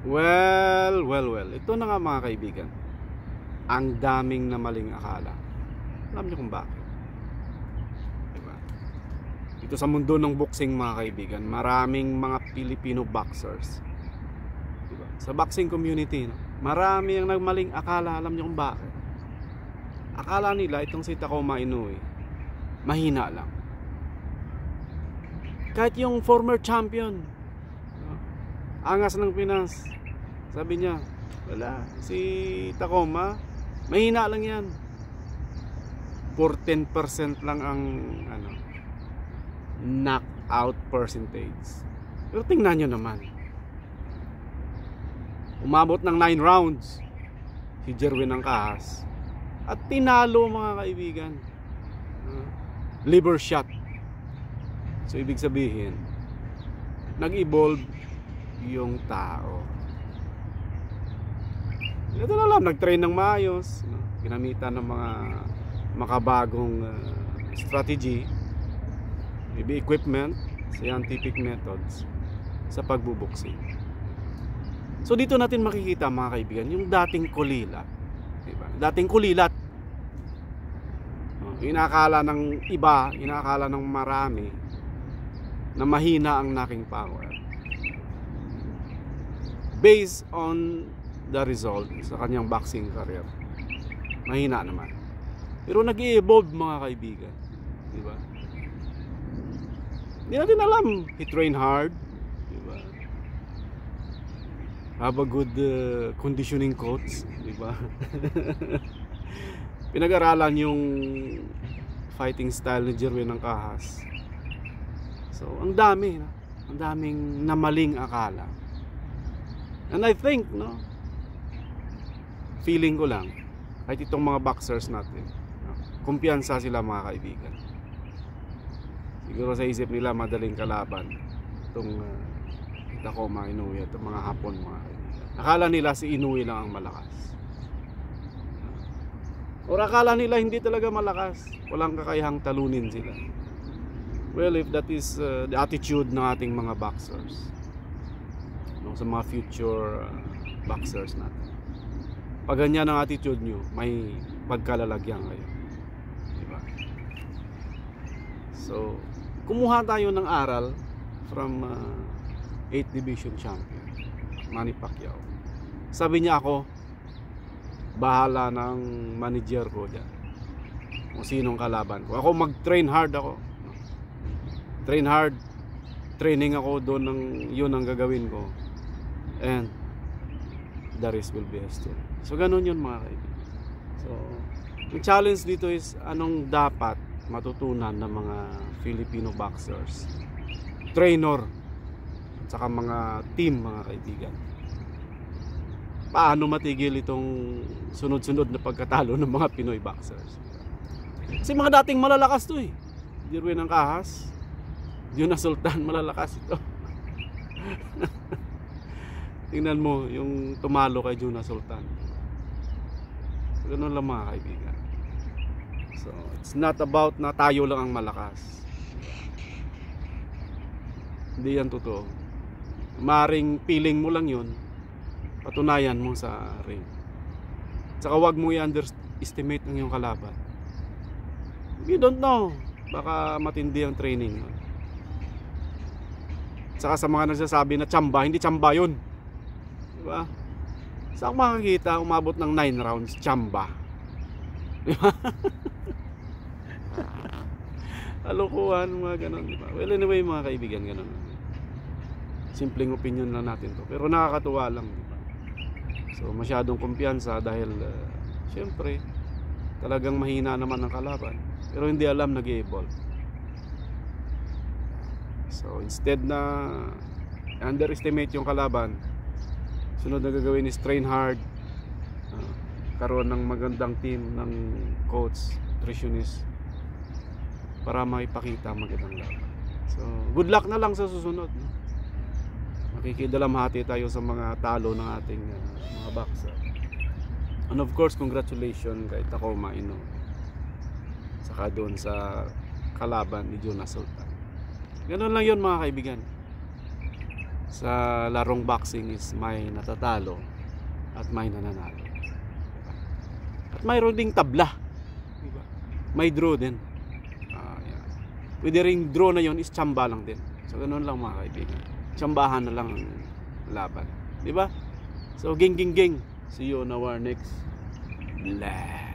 Well. Ito na nga mga kaibigan. Ang daming na maling akala. Alam niyo kung bakit? Diba? Ito sa mundo ng boxing mga kaibigan, maraming mga Filipino boxers. Diba? Sa boxing community, no? Marami ang nagmaling akala. Alam niyo kung bakit? Akala nila itong si Tacoma Inoue mahina lang. Kahit yung former champion, angas ng Pinas, sabi niya, wala, si Tacoma mahina lang yan. 10% lang ang knockout percentage. Pero tingnan nyo naman, umabot ng 9 rounds si Jerwin Angkahas at tinalo mga kaibigan. Liver shot. So ibig sabihin, nag-evolve yung tao. Ito na lang, nag-train ng maayos, no? Ginamitan ng mga makabagong strategy, maybe equipment, scientific methods sa pagbuboxing. So dito natin makikita mga kaibigan, yung dating kulilat, diba? Dating kulilat, inakala ng iba, inakala ng marami na mahina ang knocking power based on the result sa kanyang boxing career. Mahina naman. Pero nag-i-evolve mga kaibigan, di ba? Hindi natin alam, he train hard, di ba? Have a good conditioning coach, di ba? Pinag-aralan yung fighting style ni Jerwin Angkahas. So, ang dami, no? Ang daming namaling akala. And I think, no, feeling ko lang, kahit itong mga boxers natin, no, kumpiyansa sila mga kaibigan. Siguro sa isip nila madaling kalaban itong Tacoma Inoue, itong mga Hapon mga kaibigan. Akala nila si Inoue lang ang malakas. O akala nila hindi talaga malakas, walang kakayahang talunin sila. Well, if that is the attitude ng ating mga boxers, no, sa mga future boxers natin, pag ganyan ang attitude nyo, may pagkalalagyan kayo, diba? So, kumuha tayo ng aral from 8th division champion Manny Pacquiao. Sabi niya, ako bahala ng manager ko dyan kung sinong kalaban ko. Ako mag-train hard ako. Train hard. Training ako doon, ng yun ang gagawin ko. And the rest will be history. So ganun yun mga kaibigan. So yung challenge dito is anong dapat matutunan ng mga Filipino boxers, trainer, at saka mga team mga kaibigan. Paano matigil itong sunod-sunod na pagkatalo ng mga Pinoy boxers? Kasi mga dating malalakas to eh. Jerwin Angkahas, Jonas Sultan, malalakas ito. Tingnan mo yung tumalo kay Jonas Sultan. So, ganun lang mga kaibigan. So it's not about na tayo lang ang malakas. Hindi yan totoo. Maring feeling mo lang yun, patunayan mo sa ring. Saka wag mo i-underestimate ang iyong kalaban. You don't know, baka matindi ang training. Saka sa mga nagsasabi na tsamba, hindi tsamba yun, diba? Saan makakita umabot ng 9 rounds tsamba, diba? Kalokohan, mga ganon, diba? Well, anyway mga kaibigan, ganon. Simpleng opinion lang natin to, pero nakakatuwa lang, diba? So masyadong kumpiyansa dahil syempre talagang mahina naman ang kalaban, pero hindi alam nag-evolve. So instead na underestimate yung kalaban, sunod na gagawin is train hard, karoon ng magandang team ng coach, nutritionist, para maipakita magandang laban. So good luck na lang sa susunod, no? Makikidalamhati tayo sa mga talo ng ating mga boxer. And of course, congratulations kay Tacoma Inoue, saka doon sa kalaban ni Jonas Sultan. Ganun lang yun mga kaibigan. sa larong boxing is may natatalo at may nananalo. At mayroon ding tabla, diba? May draw din. Yan. Pwede ring draw na yon is tsamba lang din. So ganoon lang mga kaibigan. Tsambahan na lang ang laban, di ba? So ging. See you on our next vlog.